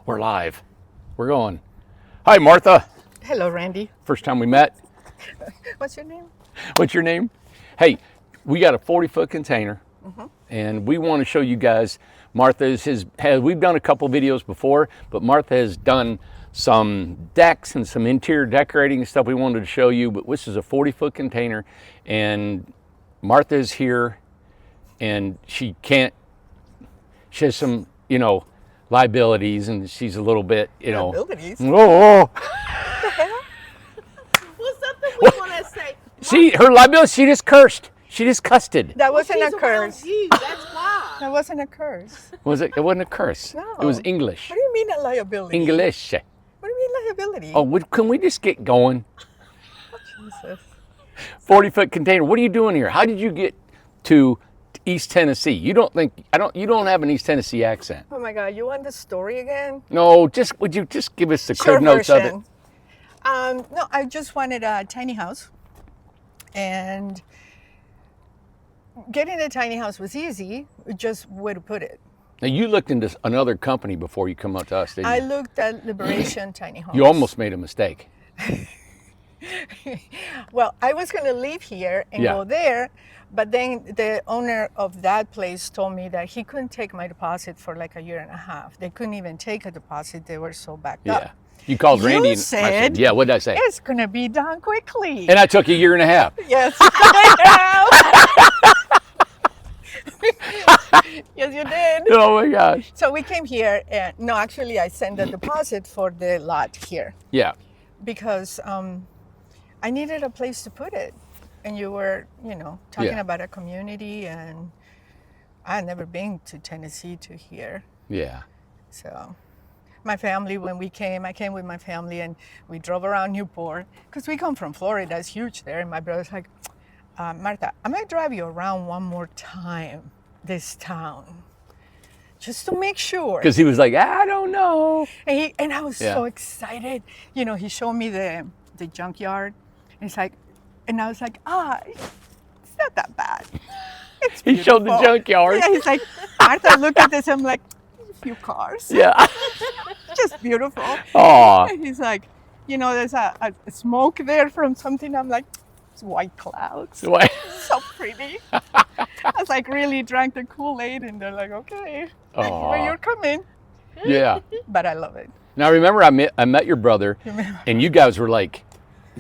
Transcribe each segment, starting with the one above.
We're live. We're going. Hi, Martha. Hello, Randy. First time we met. What's your name? What's your name? Hey, we got a 40-foot container, and we want to show you guys. We've done a couple videos before, but Martha has done some decks and some interior decorating and stuff we wanted to show you. But this is a 40-foot container, and Martha is here, and she has some, liabilities, and she's a little bit, Liabilities? Oh. What's something we want to say? Her liability, she just cursed. She just cussed. That wasn't She's a curse. around you, that's why. That wasn't a curse. Was it? It wasn't a curse. No. It was English. What do you mean a liability? English. What do you mean liability? Oh, can we just get going? Jesus. 40-foot container. What are you doing here? How did you get to East Tennessee? You don't have an East Tennessee accent. Oh my God, you want the story again? No, would you just give us the crib notes of it? No, I just wanted a tiny house, and getting a tiny house was easy, just where to put it. Now, you looked into another company before you come up to us, didn't you? I looked at Liberation Tiny Homes. You almost made a mistake. Well, I was going to leave here and go there, but then the owner of that place told me that he couldn't take my deposit for like a year and a half. They couldn't even take a deposit. They were so backed up. You called Randy. You and I said, yeah, what did I say? It's going to be done quickly. And I took a year and a half. Yes. Yes, you did. Oh my gosh. So we came here, and no, actually, I sent a deposit for the lot here Yeah. because I needed a place to put it. And you were, talking about a community, and I had never been to Tennessee to here. Yeah. So my family, when I came with my family, and we drove around Newport because we come from Florida. It's huge there. And my brother's like, Martha, I'm going to drive you around one more time this town just to make sure. Because he was like, I don't know. And I was so excited. He showed me the junkyard. And and I was like, it's not that bad. It's He showed the junkyard. Yeah, he's like, Martha, look at this. I'm like, a few cars. Yeah. Just beautiful. Aw. And he's like, there's a smoke there from something. I'm like, it's white clouds. What? So pretty. I was like, really drank the Kool-Aid, and they're like, okay, where you're coming. Yeah. But I love it. Now remember, I met your brother, and you guys were like,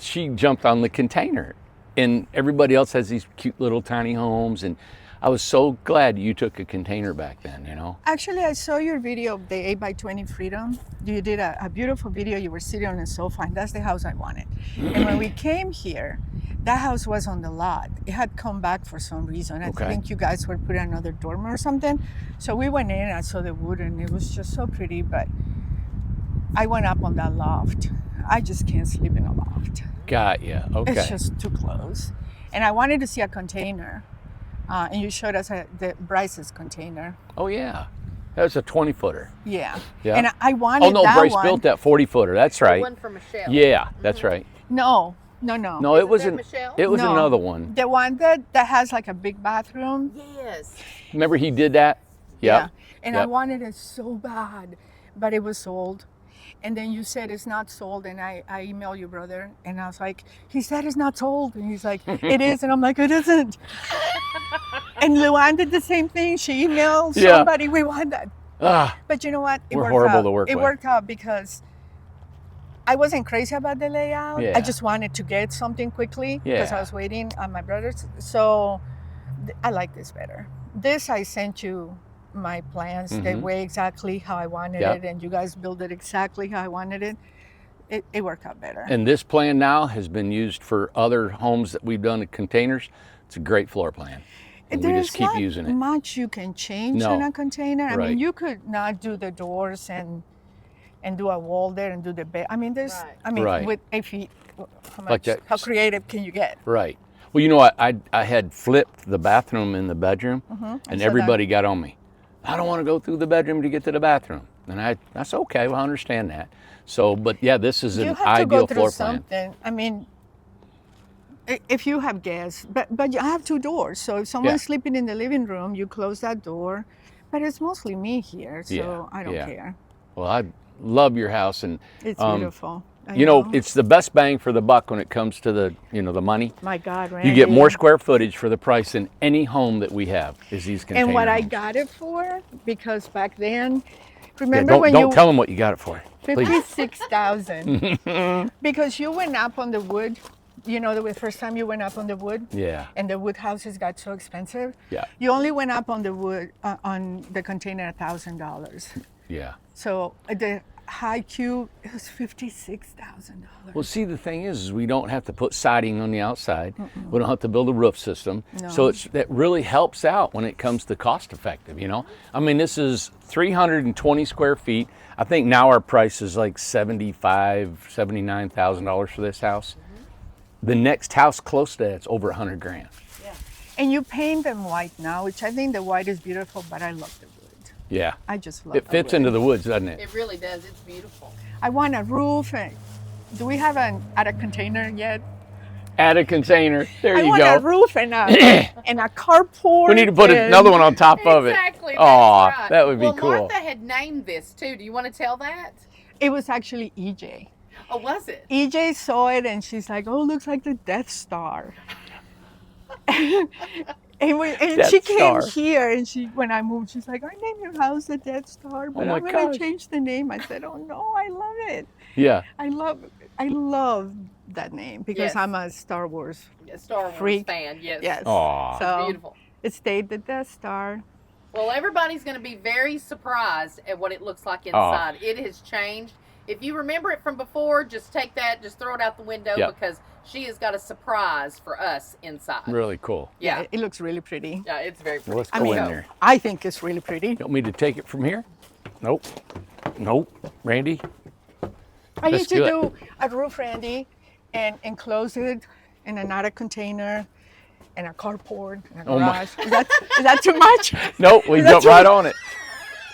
she jumped on the container, and everybody else has these cute little tiny homes, and I was so glad you took a container back then, Actually, I saw your video of the 8x20 Freedom. You did a beautiful video. You were sitting on a sofa, and that's the house I wanted. And when we came here, that house was on the lot. It had come back for some reason. I think you guys were putting another dormer or something. So we went in, and I saw the wood, and it was just so pretty, but I went up on that loft. I just can't sleep in a loft. Got you. Okay. It's just too close. And I wanted to see a container. And you showed us the Bryce's container. Oh, yeah. That was a 20-footer. Yeah. Yeah. And I wanted that that Bryce one. built that 40-footer. That's right. The one for Michelle. Yeah, that's right. No. No, it wasn't. Michelle? It was No. another one. The one that has like a big bathroom. Yes. Remember he did that? Yeah. And I Yep. wanted it so bad, but it was sold. And then you said it's not sold, and I emailed your brother, and I was like, he said it's not sold, and he's like, it is, and I'm like, it isn't. And Luann did the same thing. She emailed somebody, we want that. But you know what? It We're worked horrible out. to work It with. worked out because I wasn't crazy about the layout. Yeah. I just wanted to get something quickly because I was waiting on my brothers. So I like this better. This, I sent you my plans the way exactly how I wanted it, and you guys built it exactly how I wanted it. It worked out better. And this plan now has been used for other homes that we've done in containers. It's a great floor plan. And we just keep using it. There's not much you can change in a container. I mean, you could not do the doors and do a wall there and do the bed. I mean, with 8 feet, how creative can you get? Right. Well, you know what? I had flipped the bathroom in the bedroom, and everybody got on me. I don't want to go through the bedroom to get to the bathroom. And that's okay. Well, I understand that. So, but yeah, this is an ideal floor plan. Something. I mean, if you have guests, but I have 2 doors. So if someone's sleeping in the living room, you close that door. But it's mostly me here, so I don't care. Well, love your house, and It's beautiful. I you know, it's the best bang for the buck when it comes to the, you know, the money. My God, Randy. You get more square footage for the price than any home that we have is these container And what I homes. got it for, because back then, Yeah, remember don't when don't you tell them what you got it for. Please. 56,000, because you went up on the wood. You know, the first time you went up on the wood, Yeah. and the wood houses got so expensive. Yeah. You only went up on the wood on the container $1,000. Yeah. So the high cube, it was $56,000. Well, see, the thing is we don't have to put siding on the outside. We don't have to build a roof system. No. So that really helps out when it comes to cost effective, you know? I mean, this is 320 square feet. I think now our price is like $79,000 for this house. The next house close to that's over 100 grand. And you paint them white now, which I think the white is beautiful, but I love the wood. Yeah. I just love It the fits wood. into the woods, doesn't it? It really does. It's beautiful. I want a roof. And do we have an attic container yet? Add a container. There I you want a go. roof and a and a carport. We need to put and- another one on top of it. Exactly. That's Aw, right. that would be well, cool. Martha had named this too. Do you want to tell that? It was actually EJ. Oh, was it? EJ saw it and she's like, "Oh, looks like the Death Star." and Death she came Star. here and when I moved, she's like, "I named your house the Death Star, but Oh my I'm gonna gosh. change the name." I said, "Oh no, I love it. Yeah. I love that name because Yes. I'm a Star Wars A Star Wars freak. fan. Yes. Yes. Aw. So Beautiful. it stayed the Death Star. Well, everybody's going to be very surprised at what it looks like inside. It has changed. If you remember it from before, just take that, just throw it out the window Yep. because she has got a surprise for us inside. Really cool. Yeah. It looks really pretty. Yeah, it's very pretty. Well, let's I go mean, in there. I think it's really pretty. You want me to take it from here? Nope. Nope. Randy? I Let's used to do it. do a roof, Randy, and enclose it in another container and a carport and a Oh my- garage. Is that too much? Nope, we That's jumped right on it.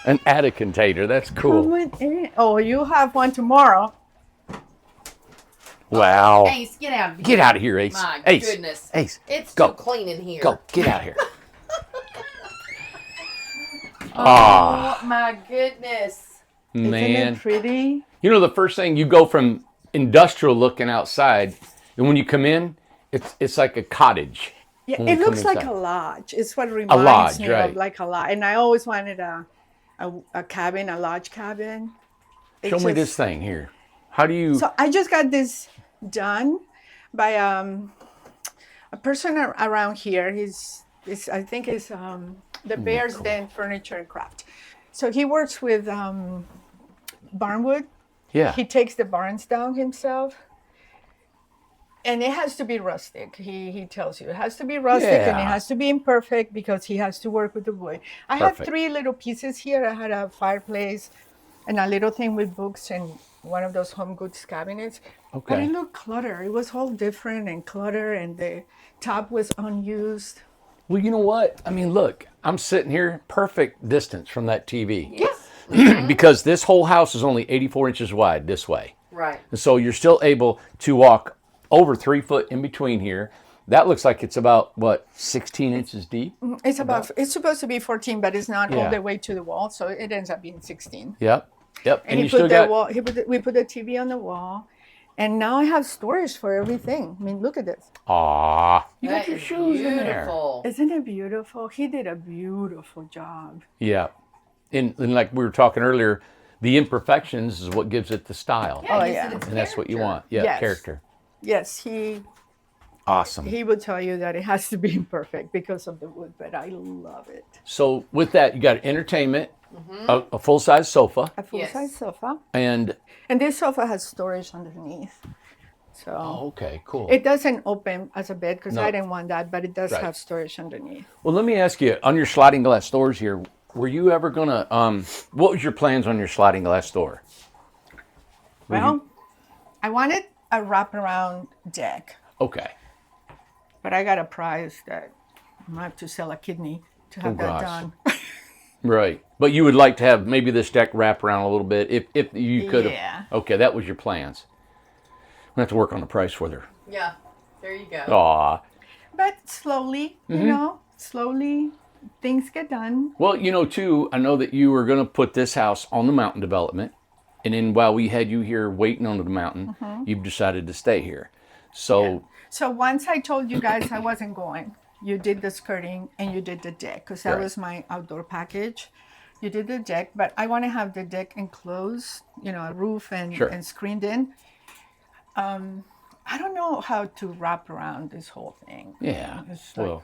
An attic container. That's cool. Come on in. Oh, you have one tomorrow. Wow. Ace, get out of here. Get out of here, Ace. My Ace. goodness. Ace. It's Go. too clean in here. Go. Get out of here. Ah, Oh, my goodness. Isn't man. it pretty? You know, the first thing you go from industrial looking outside, and when you come in, it's like a cottage. Yeah, when we it looks come like inside. a lodge. It's what reminds lodge, me right. of like a lodge. And I always wanted a cabin, a lodge cabin. It Show me just- this thing here. How do you? So I just got this done by a person around here. I think he's the Bears Den Furniture and Craft. So he works with barnwood. Yeah. He takes the barns down himself. And it has to be rustic. He tells you it has to be rustic and it Yeah. has to be imperfect because he has to work with the wood. I have Perfect. 3 little pieces here. I had a fireplace and a little thing with books and one of those home goods cabinets. But Okay. it looked cluttered. It was all different and cluttered and the top was unused. Well, you know what? I mean, look, I'm sitting here, perfect distance from that TV. Yes. Because this whole house is only 84 inches wide this way. Right. And so you're still able to walk over 3 foot in between here. That looks like it's about, what, 16 inches deep? It's supposed to be 14, but it's not Yeah. all the way to the wall, so it ends up being 16. Yep. Yep. And you he still put the got. wall. We put the TV on the wall, and now I have storage for everything. I mean, look at this. Aw. You That got your is shoes in there. beautiful. Isn't it beautiful? He did a beautiful job. Yeah. And like we were talking earlier, the imperfections is what gives it the style. Yeah, Oh, gives yeah. it its And that's what you character. want. Yeah, Yes. character. Yes, he Awesome. would tell you that it has to be imperfect because of the wood, but I love it. So with that, you got entertainment, a full-size sofa, A full-size sofa, and and this sofa has storage underneath. So oh, okay, cool. it doesn't open as a bed because No. I didn't want that, but it does Right. have storage underneath. Well, let me ask you, on your sliding glass doors here, were you ever gonna? What was your plans on your sliding glass door? Well, I wanted a wraparound deck. Okay. But I got a prize that I might have to sell a kidney to have Oh, that gosh. done. Right. But you would like to have maybe this deck wrap around a little bit if you could have. Yeah. Okay, that was your plans. We have to work on the price with her. Yeah. There you go. Aw. But slowly, Mm-hmm. you know, slowly things get done. Well, you know, too, I know that you were going to put this house on the mountain development. and then while we had you here waiting on the mountain, you've decided to stay here. So So once I told you guys I wasn't going, you did the skirting and you did the deck because that Right. was my outdoor package. You did the deck, but I want to have the deck enclosed, you know, a roof and, Sure. and screened in. I don't know how to wrap around this whole thing. yeah, It's like- well,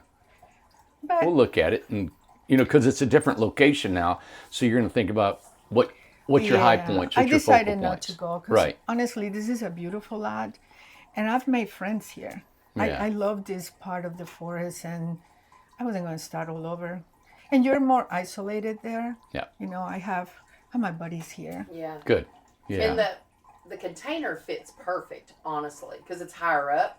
But we'll look at it, and you know, because it's a different location now, so you're going to think about what's your high yeah, points. I What's your decided focal not points. to go because Right. honestly, this is a beautiful lot, and I've made friends here. Yeah. I love this part of the forest, and I wasn't going to start all over. And you're more isolated there. Yeah. You know, I have my buddies here. Yeah. Good. Yeah. And the container fits perfect, honestly, because it's higher up.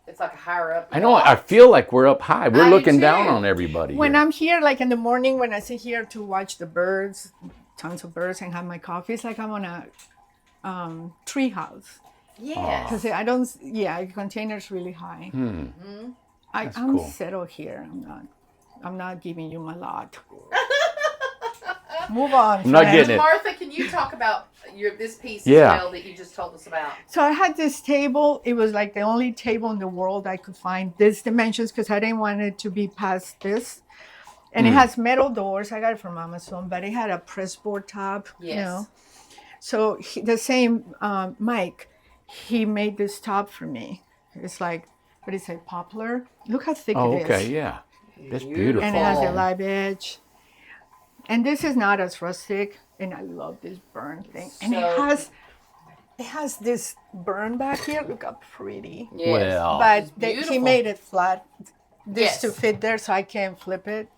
It's like a higher up. I know. lot. I feel like we're up high. We're I do looking down too. on everybody. When here. I'm here, like in the morning, when I sit here to watch the birds, tons of birds, and have my coffee, it's like I'm on a tree house. Yes. Because I don't, yeah, the container's really high. I'm cool. settled here. I'm not giving you my lot. Move on. I'm not friend. getting it. Martha, can you talk about this piece Yeah. as well that you just told us about? So I had this table. It was like the only table in the world I could find this dimensions because I didn't want it to be past this. And it has metal doors. I got it from Amazon, but it had a press board top. Yes. You know. So the same Mike, he made this top for me. It's like, what do you say, poplar? Look how thick Oh, it is. okay. Yeah. That's beautiful. And it has a Oh. live edge. And this is not as rustic. And I love this burn thing. And So- it has this burn back here. Look how pretty. Yes. Well, But he beautiful. made it flat. This to Yes. fit there so I can't flip it.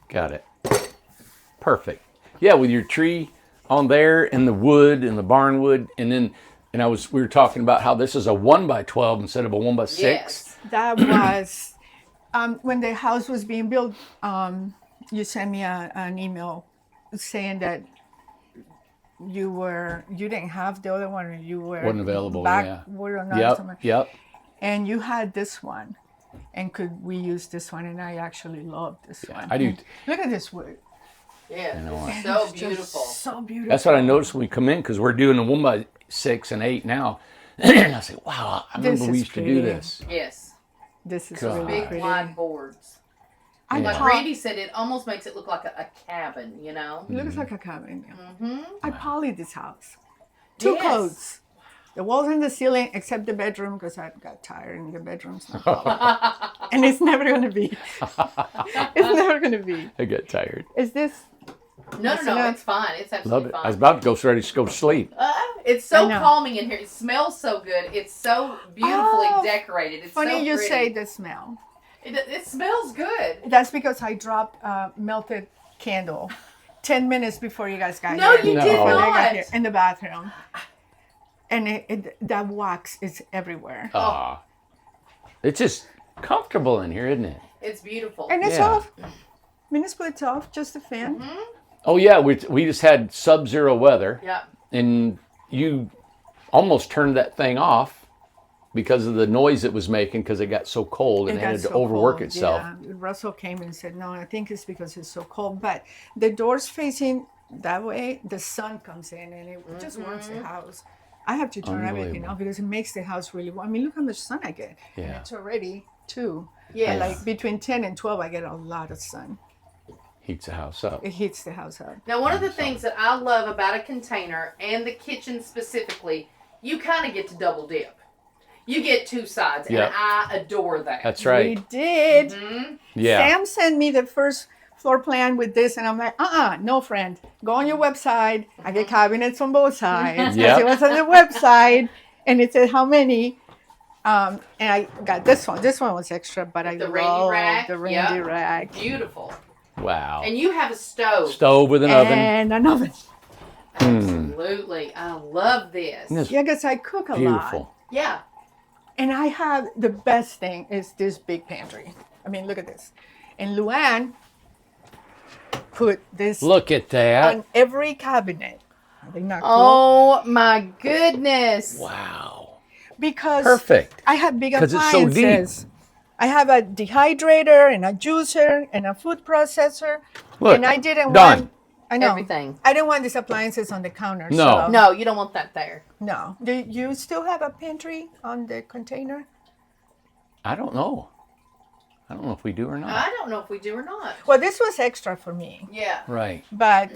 got it. Perfect. Yeah, with your tree on there and the wood and the barnwood, and then we were talking about how this is a 1x12 instead of a 1x6. Yes. That was when the house was being built. You sent me an email saying that you didn't have the other one, or you were Wasn't available, yeah. backward or not, Yep. something. Yep. And you had this one, and could we use this one? And I actually love this one. I do. Look at this wood. Yeah. know It's And so it's just beautiful. So beautiful. That's what I noticed when we come in, because we're doing a 1x6 and 8 now. And I say, wow, I This remember we is used to pretty. do this. Yes. This is God. really Big pretty. wide boards. I Like pol- Randy said, it almost makes it look like a cabin, you know? It looks like a cabin. Yeah. Mm-hmm. I polyed this house. Two Yes. coats. The walls and the ceiling, except the bedroom, because I got tired in the bedrooms. And it's never going to be. It's never going to be. I get tired. Is this? No, enough. it's fine. It's Love absolutely it. I fine. was about to go ready to go to sleep. It's so I know. calming in here. It smells so good. It's so beautifully Oh, decorated. It's Funny so you pretty. say the smell. It smells good. That's because I dropped a melted candle 10 minutes before you guys got No, here. you No. did Before When I got not. here, in the bathroom. And that wax is everywhere. Ah, it's just comfortable in here, isn't it? It's beautiful. And it's Yeah. off. Mini split's off, just a fan. Oh yeah, we just had sub-zero weather, Yeah. and you almost turned that thing off because of the noise it was making because it got so cold and it got had to so overwork cold. itself. Yeah. Russell came and said, no, I think it's because it's so cold. But the doors facing that way, the sun comes in and it just warms the house. I have to turn everything Unbelievable. off because it makes the house really warm. I mean, look how much sun I get. And Yeah. it's already 2. Yes. And like between 10 and 12, I get a lot of sun. Heats the house up. It heats the house up. Now, one of the things that I love about a container and the kitchen specifically, you kind of get to double dip. You get 2 sides, Yep. and I adore that. That's right. We did. Mhm. Yeah. Sam sent me the first floor plan with this, and I'm like, no, friend. Go on your website. I get cabinets on both sides. 'Cause Yep. It was on the website, and it said how many. And I got this one. This one was extra, but I The Randy love rack, the Randy yep. rack. Beautiful. Wow. And you have a stove. Stove with an oven. And an oven. Absolutely. I love this. Isn't this Yeah, because I cook a lot. beautiful? Yeah. And I have the best thing is this big pantry. I mean, look at this. And Luann put this Look at that. on every cabinet. Are they not cool? Oh my goodness. Wow. Because Perfect. I have big 'Cause it's so deep. appliances. I have a dehydrator and a juicer and a food processor. Look, and I didn't done. want I know. everything. I didn't want these appliances on the counter. No. So, No, you don't want that there. no. Do you still have a pantry on the container? I don't know. I don't know if we do or not. I don't know if we do or not. Well, this was extra for me, Yeah. Right. but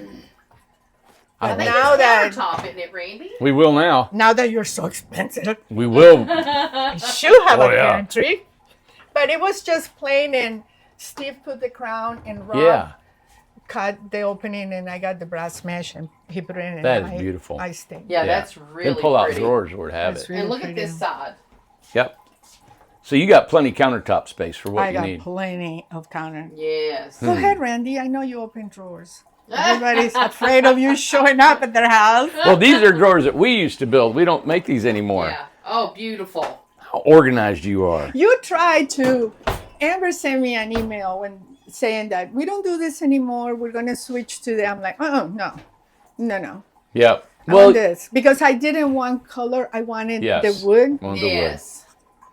I think now it's that countertop, isn't it, Randy? We will now. now that you're so expensive, We will. I should have Oh, a yeah. pantry. But it was just plain, and Steve put the crown, and Rob Yeah. cut the opening, and I got the brass mesh, and he put it in. That and is beautiful. I stayed. Yeah, Yeah. that's really Then pull out pretty. drawers where it have That's it. really And look at pretty. this side. Yep. So you got plenty countertop space for what I you got need. plenty of counter. Yes. Hmm. Go ahead, Randy. I know you open drawers. Everybody's afraid of you showing up at their house. Well, these are drawers that we used to build. We don't make these anymore. Yeah. Oh, beautiful. How organized you are. You tried to. Amber sent me an email when saying that we don't do this anymore. We're gonna switch to the. I'm like, oh no. Yep. I Well, want this because I didn't want color. I wanted yes. the wood, One of the wood. Yes.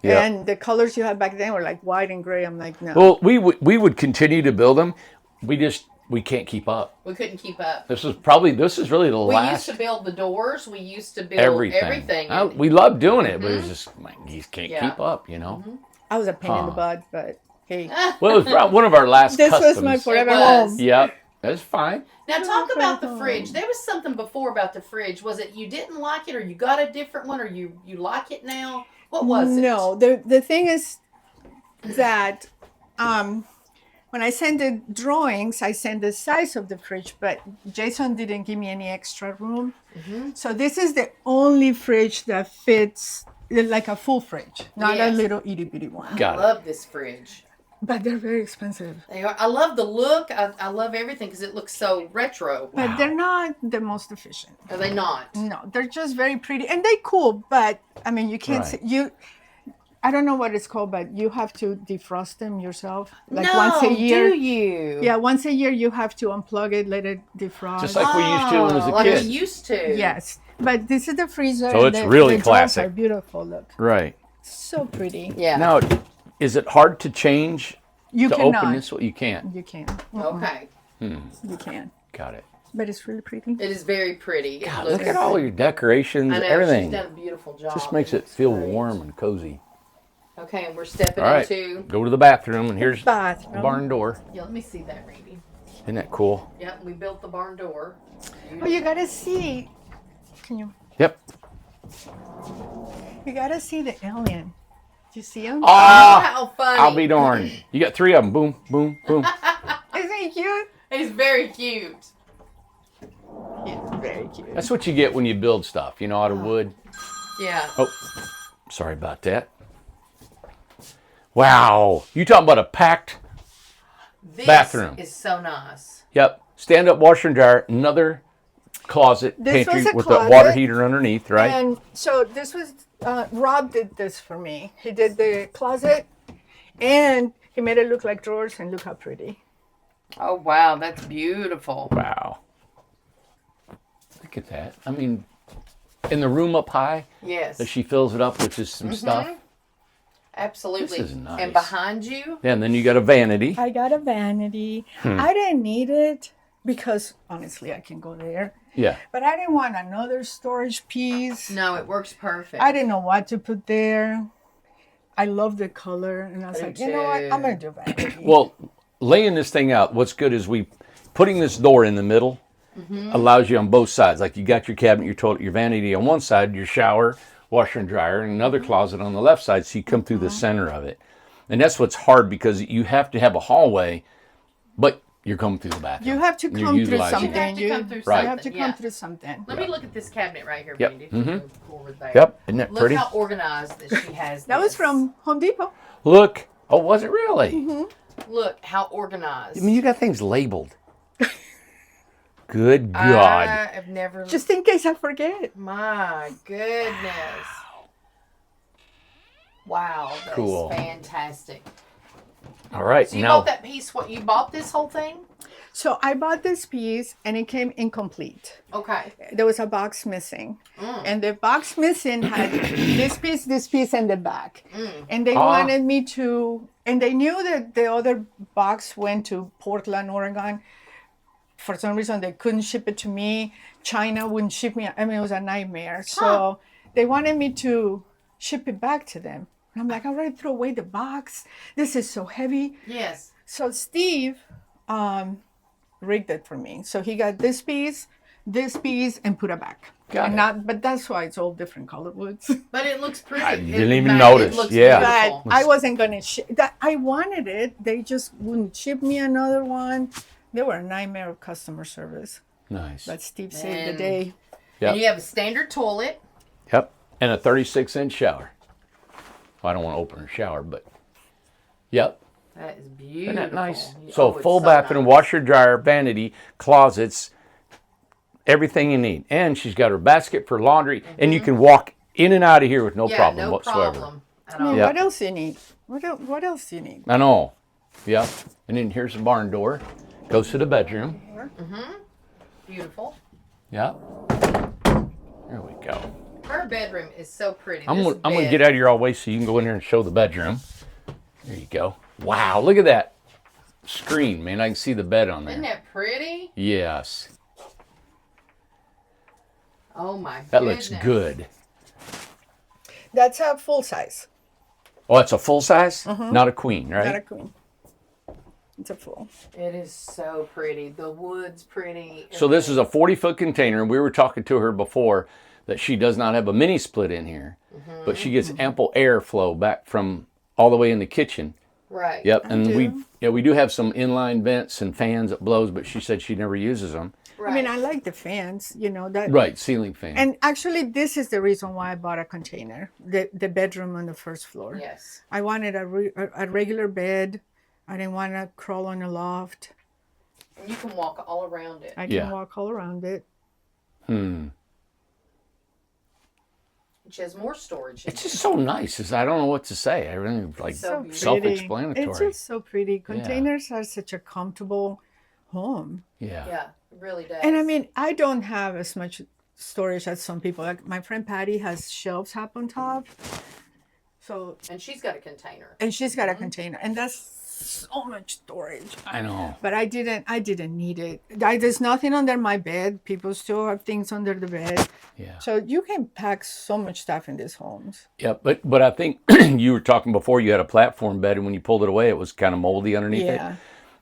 Yep. and the colors you had back then were like white and gray. I'm like, no. Well, we would continue to build them. We can't keep up. We couldn't keep up. This is really the We last used to build the doors. We used to build everything. And We love doing it, but it's just like, you just can't Yeah. keep up, you know. I was a pain in the Huh. butt, but hey, Well, it was one of our last this customs. was my forever It was. home. Yep, that's fine. Now talk Okay. about the fridge. There was something before about the fridge. Was it you didn't like it, or you got a different one, or you like it now? What was it? No, the thing is that when I send the drawings, I send the size of the fridge, but Jason didn't give me any extra room. So this is the only fridge that fits like a full fridge, not a Yes. little itty bitty one. Got I it. love this fridge. But they're very expensive. They are. I love the look. I love everything because it looks so retro. But they're not the most efficient. Are they not? No, they're just very pretty and they cool. But I mean, you can't Right. see, I don't know what it's called, but you have to defrost them yourself, like no, once a year. do you? Yeah, once a year you have to unplug it, let it defrost. Just like we used to when I was a like kid. we used to. Yes, but this is the freezer. So and it's the, really the drawers classic. Are beautiful. Look, Right. so pretty. Yeah. Now, is it hard to change You to cannot. open this? You can't. You can. Okay. You can. Got it. But it's really pretty. It is very pretty. It God, looks, look at all your decorations, I know, everything. She's done a beautiful job. Just makes it looks feel great. warm and cozy. Okay, and we're stepping All right, into. go to the bathroom, and here's the Bathroom. barn door. Yeah, let me see that, Randy. Isn't that cool? Yep, we built the barn door. Oh, you gotta see. Can you? Yep. You gotta see the alien. Do you see him? Oh, Ah, how funny! I'll be darned. You got 3 of them. Boom, boom, boom. Isn't he cute? He's very cute. He's very cute. That's what you get when you build stuff, you know, out of wood. Yeah. Oh, sorry about that. Wow. You talking about a packed, This Bathroom. is so nice. yep, stand-up washer and dryer, another closet, This pantry was a with a water closet. heater underneath, right? And so this was Rob did this for me. He did the closet, and he made it look like drawers. And look how pretty. Oh wow, that's beautiful. Wow. Look at that. I mean, in the room up high, Yes. that she fills it up with just some stuff. Absolutely. This is nice. And behind you, Yeah, and then you got a vanity. I got a vanity. I didn't need it because honestly, I can go there. Yeah. But I didn't want another storage piece. no, it works perfect. I didn't know what to put there. I love the color, and I was I do like, you know what? too. I'm gonna do vanity. Well, laying this thing out, what's good is putting this door in the middle allows you on both sides. Like you got your cabinet, your toilet, your vanity on one side, your shower, washer and dryer, and another closet on the left side, so you come through the center of it. And that's what's hard because you have to have a hallway, but you're coming through the bathroom. You have to And you're come through utilizing something. it. You have to come through Right. You have to something, come yeah. through something. Let me look at this cabinet right here, Yep. Randy. If you move forward there. Yep, isn't that Look pretty? how organized that she has. That was this. from Home Depot. Look. Oh, was it really? Look how organized. I mean, you got things labeled. Good God. I have never. Just in case I forget. My goodness. Wow, that's Cool. fantastic. All right, So you now bought that piece? What you bought this whole thing? So I bought this piece and it came incomplete. Okay. There was a box missing. And the box missing had this piece, and the back. And they wanted me to, and they knew that the other box went to Portland, Oregon for some reason, they couldn't ship it to me. China wouldn't ship me. I mean, it was a nightmare. So they wanted me to ship it back to them. And I'm like, I already threw away the box. This is so heavy. Yes. So Steve rigged it for me. So he got this piece, and put it back. Got it. But that's why it's all different color woods. But it looks pretty. I didn't even notice. It looks Yeah. beautiful. But I wasn't going to ship that. I wanted it. They just wouldn't ship me another one. They were a nightmare of customer service. Nice. But Steve saved the day. Yep. And you have a standard toilet. Yep. And a 36-inch shower. Well, I don't want to open a shower, but yep. That is beautiful. Isn't that nice? Oh, So it's full so bathroom, nice. washer, dryer, vanity, closets, everything you need. And she's got her basket for laundry, and you can walk in and out of here with no problem no whatsoever. problem at I all. mean, Yep. what else do you need? What else do you need? I know. Yep. And then here's the barn door. Goes to the bedroom. Beautiful. Yep. There we go. Her bedroom is so pretty. I'm This gonna bed- get out of your all way so you can go in there and show the bedroom. There you go. Wow, look at that screen, man. I can see the bed on there. Isn't that pretty? Yes. Oh my That goodness. looks good. That's a full size, Oh, that's a full size? Not a queen, right? not a queen. It's a full. It is so pretty. The wood's pretty. So this is a 40-foot container. We were talking to her before that she does not have a mini split in here, but she gets ample airflow back from all the way in the kitchen. right. Yep, and do. we do have some inline vents and fans that blows, but she said she never uses them. Right. I mean, I like the fans, that. Right, ceiling fan. And actually, this is the reason why I bought a container, the bedroom on the first floor. Yes. I wanted a regular bed. I didn't want to crawl on a loft. And you can walk all around it. I can Yeah. walk all around it. Which has more storage. It's just so nice. I don't know what to say. I really like So beautiful. self-explanatory. It's just so pretty. Containers are such a comfortable home. Yeah. Yeah, it really does. And I mean, I don't have as much storage as some people. Like my friend Patty has shelves up on top. So, And she's got a container. and she's got a container, and that's so much storage. I know. But I didn't need it. There's nothing under my bed. People still have things under the bed. Yeah. So you can pack so much stuff in these homes. Yeah, but I think you were talking before you had a platform bed, and when you pulled it away, it was kind of moldy underneath Yeah. it.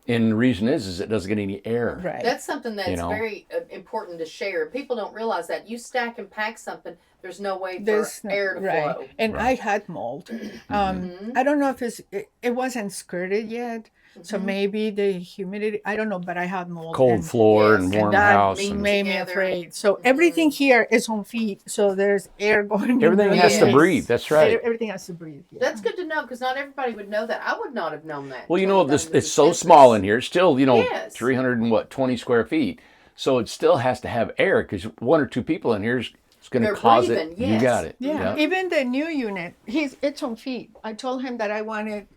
And the reason is it doesn't get any air. Right. That's something that's know. very important to share. People don't realize that. You stack and pack something, there's no way for There's no- air to right. flow. And I had mold. I don't know if it wasn't skirted yet. So maybe the humidity, I don't know, but I had mold. Cold and- floor Yes, and and warm that house. means- And made me Together. afraid. So everything here is on feet. So there's air going. everything into has to the- breathe. That's right. Everything has to breathe. Yeah. That's good to know because not everybody would know that. I would not have known that. Well, you until know, I this got into it's so business. small in here. It's still, Yes. 320 square feet. So it still has to have air because one or two people in here is going to They're cause breathing, it. You yes. got it. Yeah, even the new unit, it's on feet. I told him that I wanted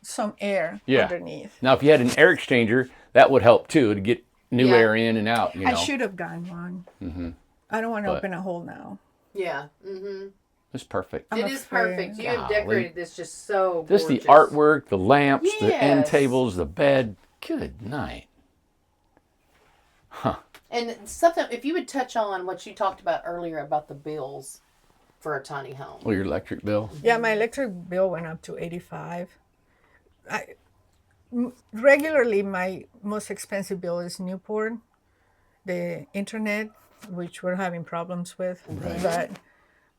some air Yeah. underneath. Now, if you had an air exchanger, that would help too to get new Yeah. air in and out. I should have gotten one. I don't want to But- open a hole now. Yeah. Mm-hmm. It's perfect. I'm It is afraid. perfect. You have Golly. decorated this just so Just the gorgeous. artwork, the lamps, the end Yes. tables, the bed. Good night. And something, if you would touch on what you talked about earlier about the bills for a tiny home. Well, your electric bill. Yeah, my electric bill went up to 85. Regularly, my most expensive bill is Newport, the internet, which we're having problems with. But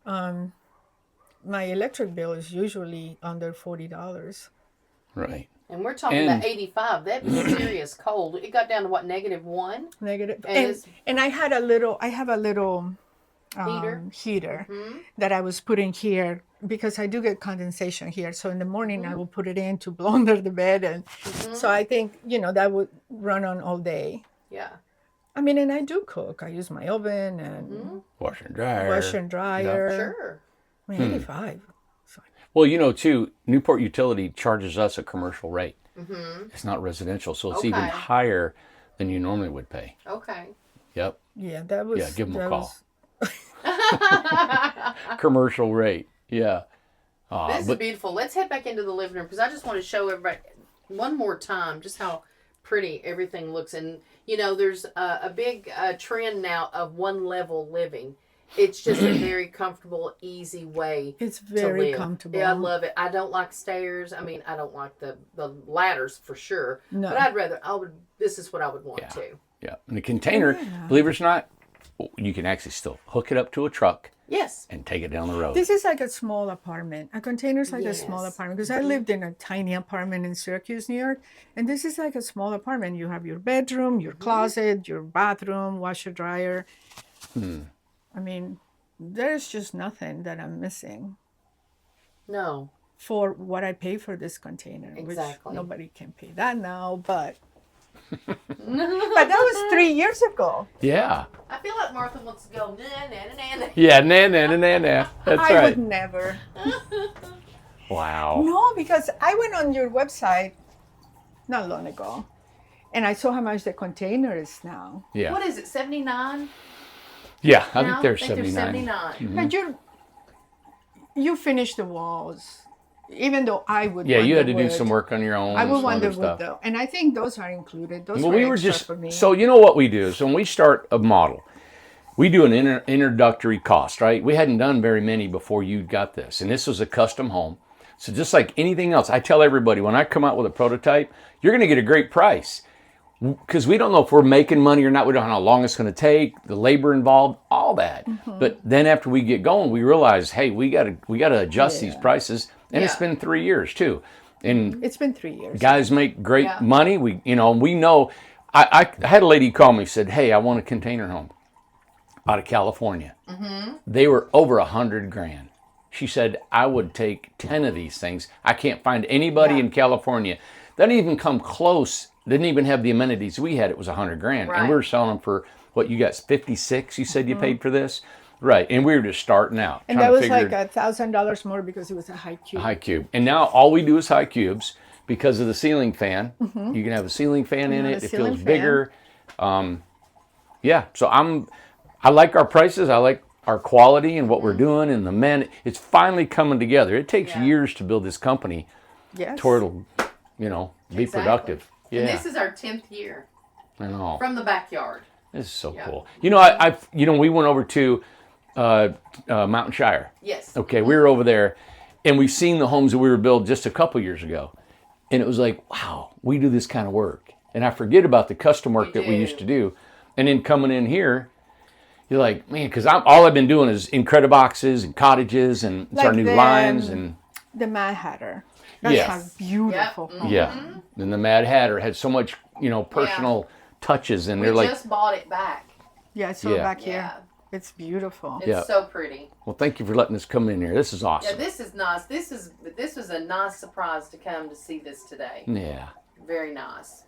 my electric bill is usually under $40. Right. And we're talking And- about 85. That was serious cold. It got down to what, -1? Negative. And And, it's- and I have a little heater that I was putting here because I do get condensation here. So in the morning I will put it in to blow under the bed, and so I think that would run on all day. Yeah. I mean, and I do cook. I use my oven and Washer and dryer. washer and dryer. Sure. I mean, 85. Well, too, Newport Utility charges us a commercial rate. It's not residential, so it's even Okay. higher than you normally would pay. Okay. Yep. Yeah, that was. Yeah, give 'em a that call. was- Commercial rate. Yeah. This is But beautiful. Let's head back into the living room because I just want to show everybody one more time just how pretty everything looks. And you know, there's a big trend now of one level living. It's just a very comfortable, easy way. It's very comfortable. Yeah, I love it. I don't like stairs. I mean, I don't like the ladders for sure. No. But this is what I would want Yeah. too. Yeah. And the container, believe it or not, you can actually still hook it up to a truck. Yes. And take it down the road. This is like a small apartment. A container is like a small apartment because I lived in a tiny apartment in Syracuse, New York, and this is like a small apartment. You have your bedroom, your closet, your bathroom, washer, dryer. I mean, there's just nothing that I'm missing No. for what I pay for this container. Exactly. Which nobody can pay that now, but but that was 3 years ago. Yeah. I feel like Martha wants to go nah nah nah nah. Yeah, nah. That's I right. would never. Wow. No, because I went on your website not long ago, and I saw how much the container is now. Yeah. What is it? 79? Yeah, I Now? think they're They're 79. But you finished the walls, even though I would. Yeah, want you had the to do wood. some work on your own. I and would some want the other wood stuff. though, and I think those are included. Those Well, were we were extra just for me. so you know what we do. So when we start a model, we do an introductory cost, right? We hadn't done very many before you got this, and this was a custom home. So just like anything else, I tell everybody when I come out with a prototype, you're going to get a great price because we don't know if we're making money or not. We don't know how long it's going to take, the labor involved, all that. But then after we get going, we realize, hey, we got to adjust these prices, and it's been 3 years too. And it's been 3 years. guys make great money. We know. I had a lady call me, said, hey, I want a container home out of California. They were over $100,000. She said, I would take 10 of these things. I can't find anybody in California that didn't even come close, didn't even have the amenities we had. It was $100,000. Right. And we were selling them for, what, you got 56, you said you paid for this? Right, and we were just starting out. And that was like $1,000 more because it was a high cube. High cube. And now all we do is high cubes because of the ceiling fan. You can have a ceiling fan in it. It feels bigger. Yeah, so I like our prices. I like our quality and what we're doing, and the men. It's finally coming together. It takes years to build this company toward it'll, be productive. Yeah. And this is our 10th year. I know. From the backyard. This is so cool. We went over to Mountain Shire. Yes. Okay, we were over there, and we've seen the homes that we were built just a couple years ago, and it was like, wow, we do this kind of work, and I forget about the custom work that we used to do, and then coming in here, you're like, man, because all I've been doing is Incrediboxes and cottages, and it's our new lines and the Mad Hatter. That's beautiful. Yep. yeah, and the Mad Hatter had so much personal touches, and We they're like, just bought it back. Yeah, it's all back here. Yeah. It's beautiful. It's so pretty. well, thank you for letting us come in here. This is awesome. Yeah, this is nice. This was a nice surprise to come to see this today. Yeah. Very nice.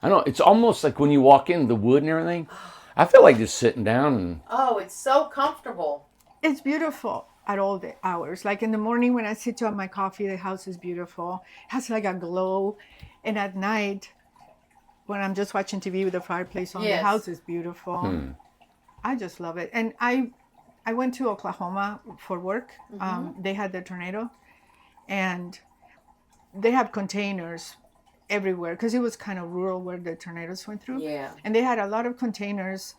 I know, it's almost like when you walk in, the wood and everything, I feel like just sitting down and... Oh, it's so comfortable. It's beautiful at all the hours. Like in the morning when I sit to have my coffee, the house is beautiful. It has like a glow. And at night, when I'm just watching TV with the fireplace on, the house is beautiful. I just love it. And I went to Oklahoma for work. They had the tornado. And they have containers everywhere because it was kind of rural where the tornadoes went through. Yeah. And they had a lot of containers.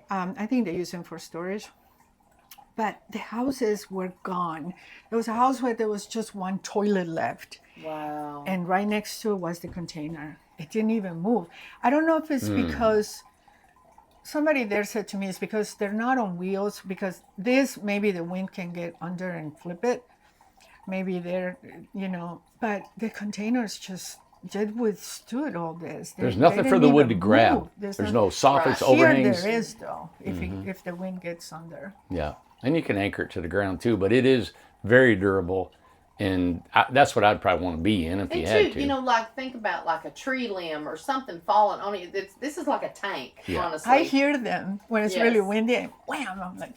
I think they use them for storage. But the houses were gone. There was a house where there was just one toilet left. Wow. And right next to it was the container. It didn't even move. I don't know if it's because somebody there said to me it's because they're not on wheels, because this, maybe the wind can get under and flip it. Maybe they're, but the containers just withstood all this. There's nothing for the wood to grab. There's no soffits, overhangs. Here there is, though, if the wind gets under. Yeah, and you can anchor it to the ground too, but it is very durable, and that's what I'd probably want to be in if you had to. Think about like a tree limb or something falling on it. This is like a tank, honestly. I hear them when it's really windy, and wham! I'm like,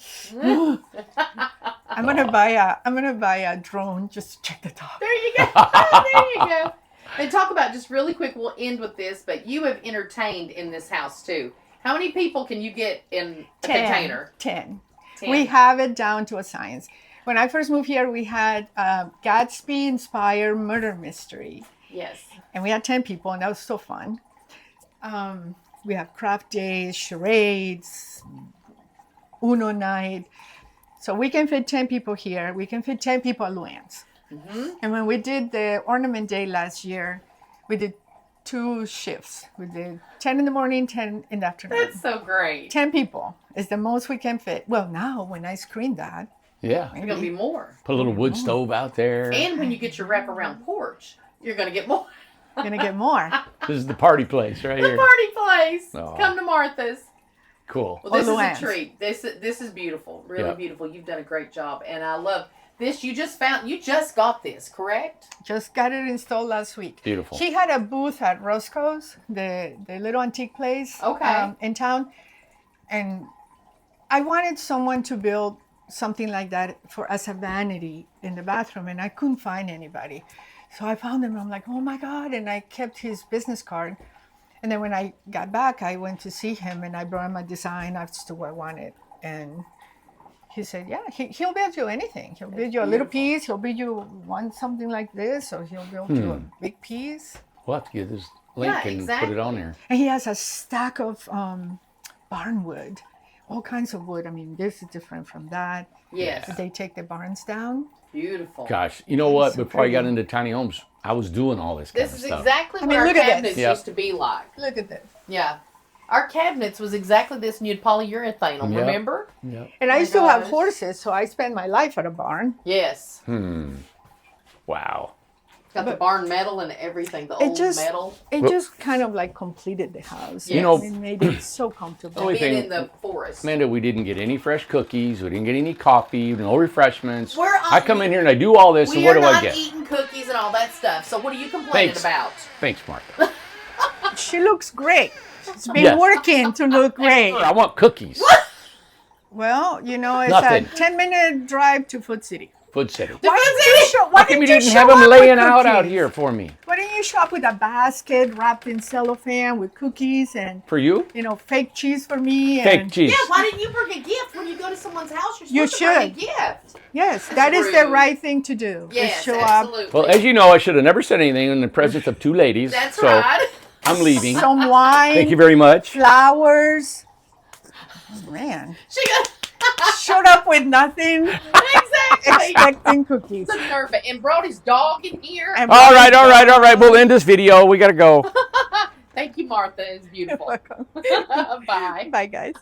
I'm gonna buy a drone just to check the top. There you go. There you go. And talk about, just really quick, we'll end with this, but you have entertained in this house too. How many people can you get in a container? 10. We have it down to a science. When I first moved here, we had Gatsby-inspired murder mystery. Yes. And we had 10 people, and that was so fun. We have craft days, charades, Uno night. So we can fit 10 people here. We can fit 10 people at Luann's. And when we did the ornament day last year, we did 2 shifts. We did 10 in the morning, 10 in the afternoon. That's so great. 10 people is the most we can fit. Well, now when I screen that, Yeah. You're gonna be more. Put a little wood stove out there. And when you get your wraparound porch, you're gonna get more. we're gonna get more. This is the party place right The here. party place. Aw. Come to Martha's. Cool. Well, this Or is Luann's. a treat. This is beautiful. Really Yeah. beautiful. You've done a great job, and I love this. You just got this, correct? Just got it installed last week. Beautiful. She had a booth at Roscoe's, the little antique place in town. And I wanted someone to build something like that as a vanity in the bathroom, and I couldn't find anybody. So I found him. I'm like, oh my God. And I kept his business card. And then when I got back, I went to see him, and I brought him a design as to what I wanted. And he said, yeah, he'll build you anything. He'll build you a little piece. He'll build you something like this, or he'll build you a big piece. We'll have to get this link Yeah, and put it on there. And he has a stack of barnwood, all kinds of wood. I mean, this is different from that. Yes. They take the barns down. Beautiful. Gosh, you know what? so Before I got pretty. into tiny homes, I was doing all this kind This of is stuff. exactly I what mean, our look at this. cabinets Yep. used to be like. Look at this. Yeah. Our cabinets was exactly this, and you'd polyurethane them, Yep. remember? Yep. And I my used to have gosh. horses, so I spent my life at a barn. Yes. Wow. Got the barn metal and everything, the It old just- metal. It Well- just kind of like completed the house. You know- it made it so comfortable. Only Being thing- in the forest. Amanda, we didn't get any fresh cookies. We didn't get any coffee. No refreshments. We're on- I come in here and I do all this, We and what are do I not get? eating cookies and all that stuff. So what are you complaining Thanks. about? Thanks, Martha. She looks great. She's been Yes. working to look great. I want cookies. Well, you know, it's Nothing. a 10-minute drive to Food City. Food City. Why didn't you show, why How come you didn't didn't show have them up with laying out cookies? here for me? Why didn't you show up with a basket wrapped in cellophane with cookies and, For you? you know, fake cheese for me? Fake and, cheese. Yeah, why didn't you bring a gift when you go to someone's house? You You're supposed to bring a should. gift. Yes, that is the rude. right thing to do. is Yes, show absolutely. Well, as you know, I should have never said anything in the presence of 2 ladies. That's so right. I'm leaving. up. Some wine, Thank you very much. flowers. Man, She got showed up with nothing, exactly. expecting cookies. The nerve. And brought his dog in here. And All right, all right, all right. We'll end this video. We got to go. Thank you, Martha. It's beautiful. Welcome. Bye. Bye, guys.